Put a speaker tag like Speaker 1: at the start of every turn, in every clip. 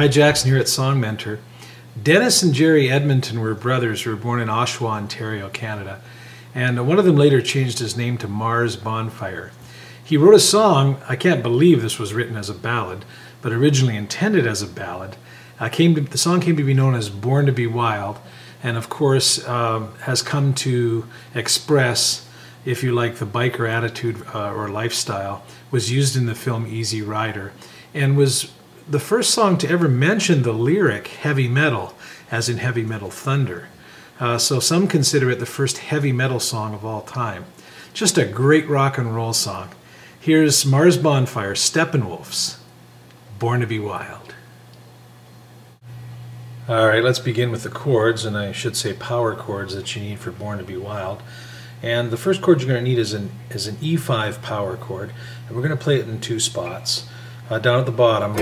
Speaker 1: Hi, Jackson here at Song Mentor. Dennis and Jerry Edmonton were brothers who were born in Oshawa, Ontario, Canada. And one of them later changed his name to Mars Bonfire. He wrote a song, I can't believe this was written as a ballad, but originally intended as a ballad. The song came to be known as Born to be Wild, and of course has come to express, if you like, the biker attitude or lifestyle, was used in the film Easy Rider, and was the first song to ever mention the lyric heavy metal, as in heavy metal thunder. So some consider it the first heavy metal song of all time. Just a great rock and roll song. Here's Mars Bonfire, Steppenwolf's Born to be Wild. Alright, let's begin with the chords, and I should say power chords that you need for Born to be Wild. And the first chord you're going to need is an E5 power chord, and we're going to play it in two spots. Down at the bottom,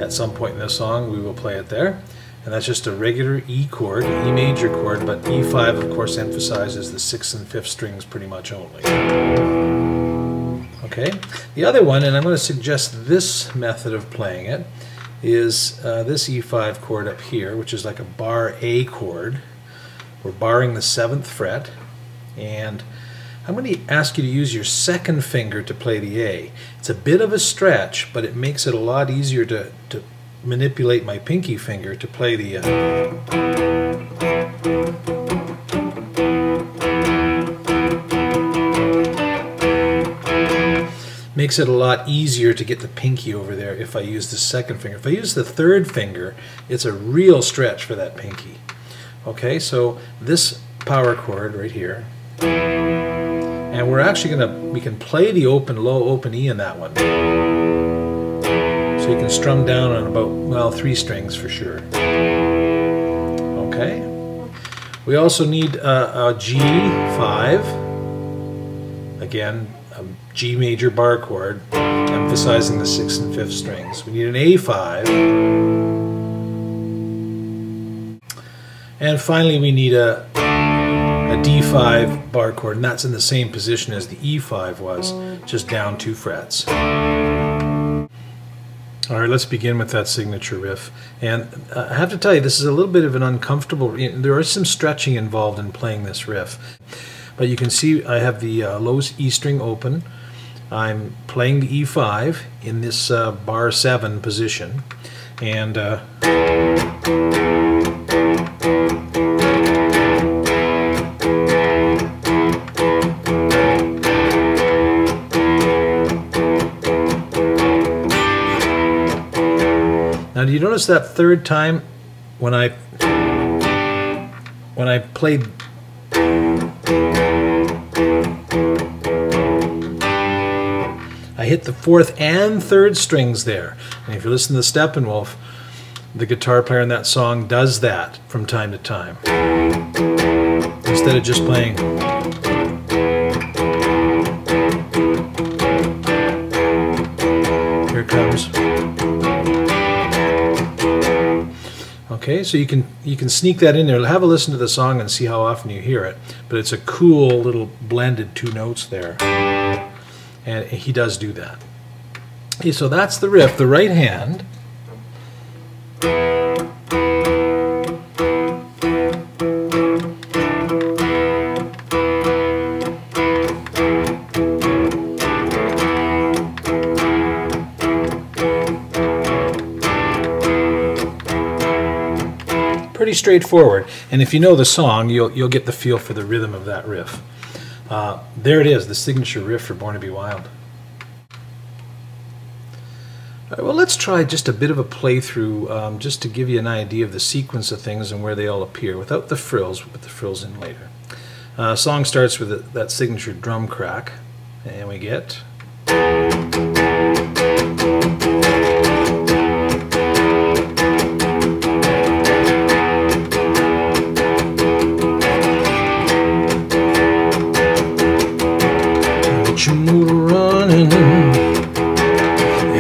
Speaker 1: at some point in this song, we will play it there. And that's just a regular E chord, an E major chord, but E5, of course, emphasizes the 6th and 5th strings pretty much only. Okay, the other one, and I'm going to suggest this method of playing it, is this E5 chord up here, which is like a bar A chord. We're barring the 7th fret, and I'm going to ask you to use your second finger to play the A. It's a bit of a stretch, but it makes it a lot easier to manipulate my pinky finger to play the makes it a lot easier to get the pinky over there if I use the second finger. If I use the third finger, it's a real stretch for that pinky. Okay, so this power chord right here, and we're actually we can play the open, low, open E in that one. So you can strum down on about, well, 3 strings for sure. Okay. We also need a G5. Again, a G major bar chord, emphasizing the 6th and 5th strings. We need an A5. And finally we need a D5 bar chord, and that's in the same position as the E5 was, just down 2 frets. Alright, let's begin with that signature riff. And I have to tell you, this is a little bit of an uncomfortable, there is some stretching involved in playing this riff. But you can see I have the low E string open. I'm playing the E5 in this bar 7 position. And now, do you notice that third time when I played, I hit the 4th and 3rd strings there. And if you listen to the Steppenwolf, the guitar player in that song does that from time to time. Instead of just playing. Here it comes. Okay, so you can sneak that in there. Have a listen to the song and see how often you hear it. But it's a cool little blended 2 notes there. And he does do that. Okay, so that's the riff. The right hand. Pretty straightforward, and if you know the song, you'll get the feel for the rhythm of that riff. There it is, the signature riff for Born to be Wild. All right, well, let's try just a bit of a playthrough, just to give you an idea of the sequence of things and where they all appear, without the frills. We'll put the frills in later. Song starts with that signature drum crack, and we get. Your motor running,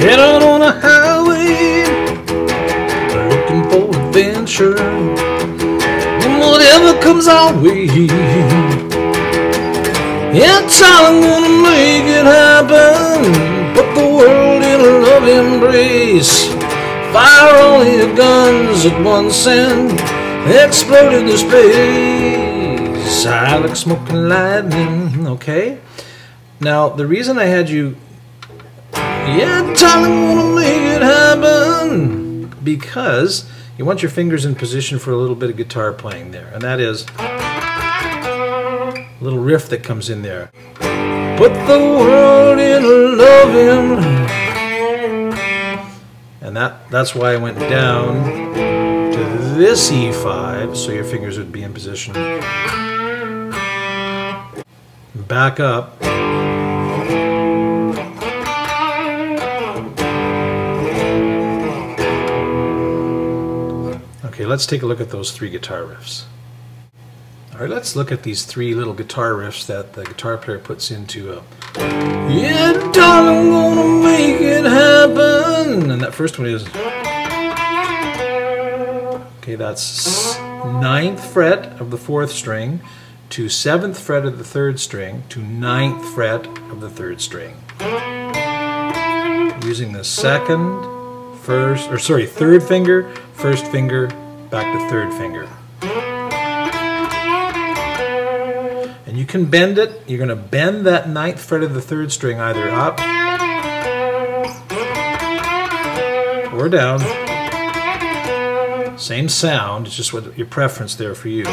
Speaker 1: head out on a highway, looking for adventure, and whatever comes our way, it's all I'm gonna make it happen, put the world in a love embrace, Fire all your guns at once and explode into space. I like smoking lightning. Okay. Now, the reason I had you, yeah, darling, wanna make it happen, because you want your fingers in position for a little bit of guitar playing there, and that is a little riff that comes in there. Put the world in loving, and that's why I went down to this E5, so your fingers would be in position. Back up. Okay, let's take a look at those three guitar riffs. All right, let's look at these three little guitar riffs that the guitar player puts into a, yeah, darling, gonna make it happen. And that first one is, okay, that's 9th fret of the 4th string to 7th fret of the 3rd string to 9th fret of the 3rd string. Using the 3rd finger, 1st finger, back to 3rd finger. And you can bend it. You're going to bend that 9th fret of the 3rd string either up or down. Same sound, it's just what your preference there for you.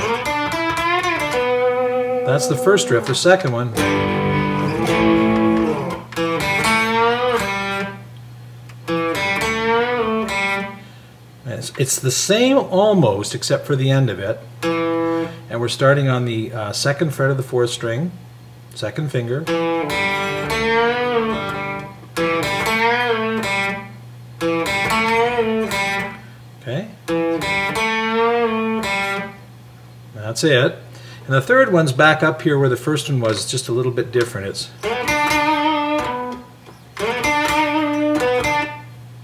Speaker 1: That's the first riff. The second one, it's the same almost, except for the end of it. And we're starting on the 2nd fret of the 4th string, 2nd finger. Okay. That's it. And the third one's back up here where the first one was, just a little bit different. It's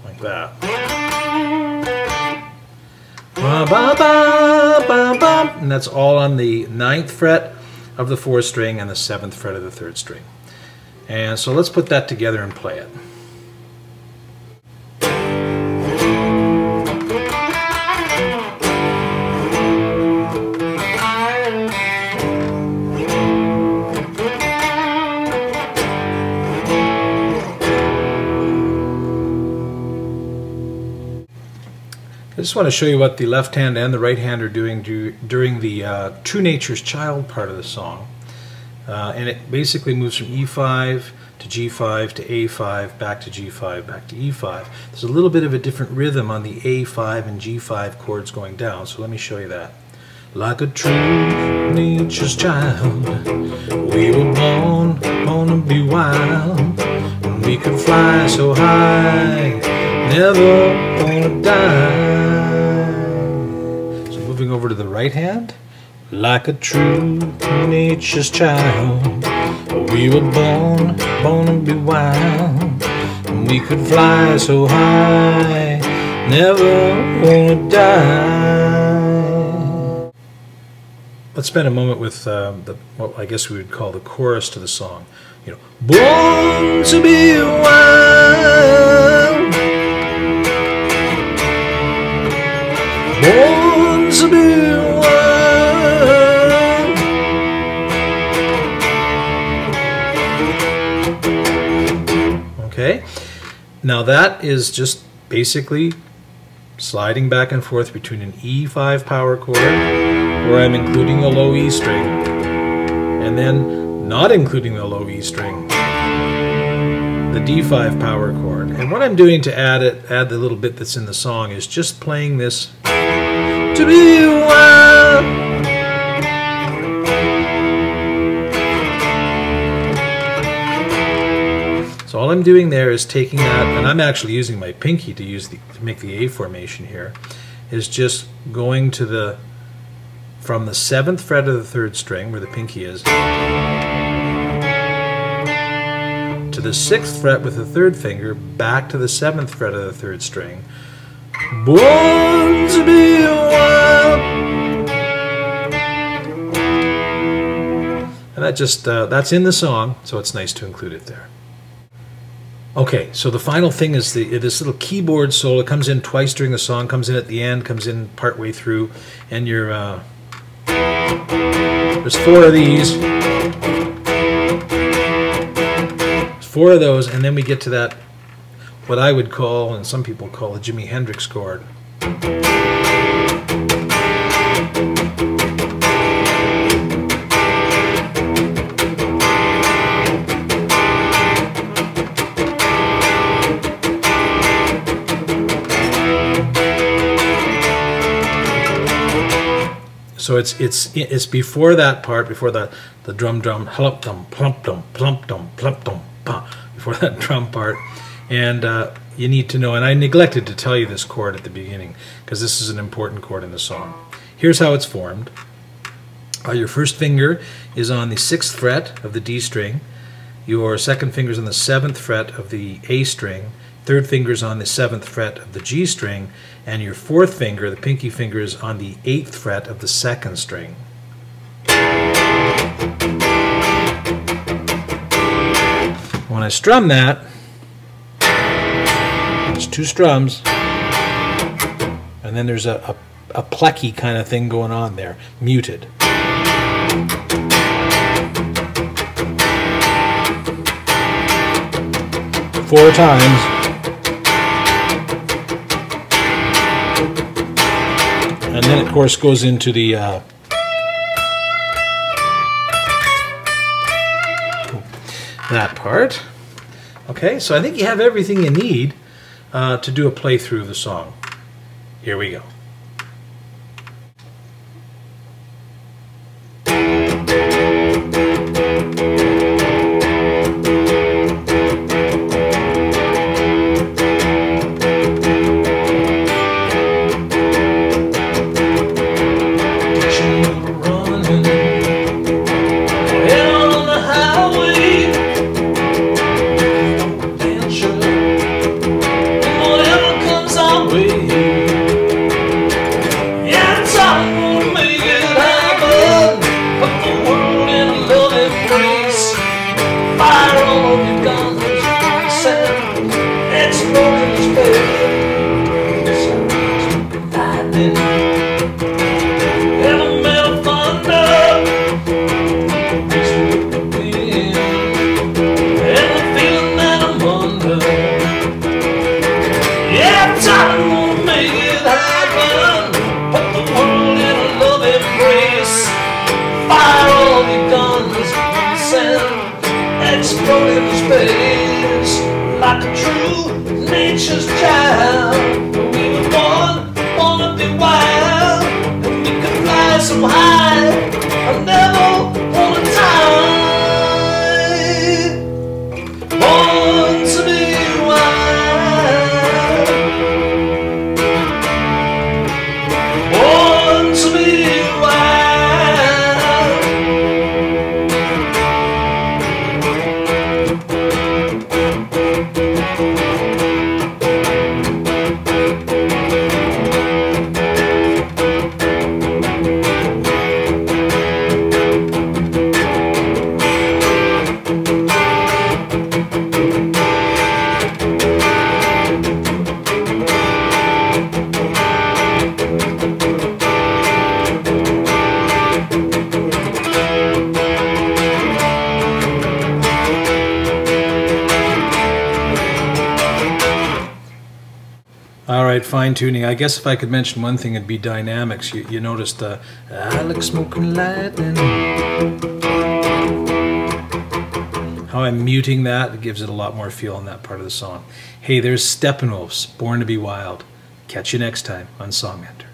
Speaker 1: like that. Ba, ba, ba, ba, ba. And that's all on the 9th fret of the 4th string and the 7th fret of the 3rd string. And so let's put that together and play it. I just want to show you what the left hand and the right hand are doing during the True Nature's Child part of the song. And it basically moves from E5 to G5 to A5, back to G5, back to E5. There's a little bit of a different rhythm on the A5 and G5 chords going down, so let me show you that. Like a true nature's child, we were born to be wild, and we could fly so high, never gonna die. So moving over to the right hand, like a true nature's child, we were born to be wild, and we could fly so high, never gonna die. Let's spend a moment with what I guess we would call the chorus to the song. You know, born to be wild, born to be wild. Okay, now that is just basically sliding back and forth between an E5 power chord, where I'm including a low E string, and then not including the low E string, the D5 power chord. And what I'm doing to add the little bit that's in the song is just playing this to be wild. So all I'm doing there is taking that, and I'm actually using my pinky to make the A formation here, is just going to the from the 7th fret of the 3rd string, where the pinky is, to the 6th fret with the 3rd finger, back to the 7th fret of the 3rd string. Born to be wild. And that just that's in the song, so it's nice to include it there. Okay, so the final thing is this little keyboard solo. It comes in twice during the song, comes in at the end, comes in partway through, and you're there's 4 of these. There's 4 of those, and then we get to that, what I would call, and some people call, a Jimi Hendrix chord. So it's before that part, before the drum plump dum plump dum plump dum plump dum pa, before that drum part, and you need to know. And I neglected to tell you this chord at the beginning because this is an important chord in the song. Here's how it's formed. Your first finger is on the 6th fret of the D string. Your second finger is on the 7th fret of the A string. Third finger is on the 7th fret of the G string, and your 4th finger, the pinky finger, is on the 8th fret of the 2nd string. When I strum that, there's 2 strums, and then there's a plecky kind of thing going on there, muted. 4 times. And then, of course, goes into the that part. Okay, so I think you have everything you need to do a playthrough of the song. Here we go.
Speaker 2: Exploding space like a true nature's child. We were born, wanna be wild, and we could fly so high. I never wanna die. Born to be wild. Born to be wild.
Speaker 1: All right, fine-tuning. I guess if I could mention one thing, it'd be dynamics. You noticed the I like smoking lightning. How I'm muting that, it gives it a lot more feel in that part of the song. Hey, there's Steppenwolf's Born to be Wild. Catch you next time on Song Mentor.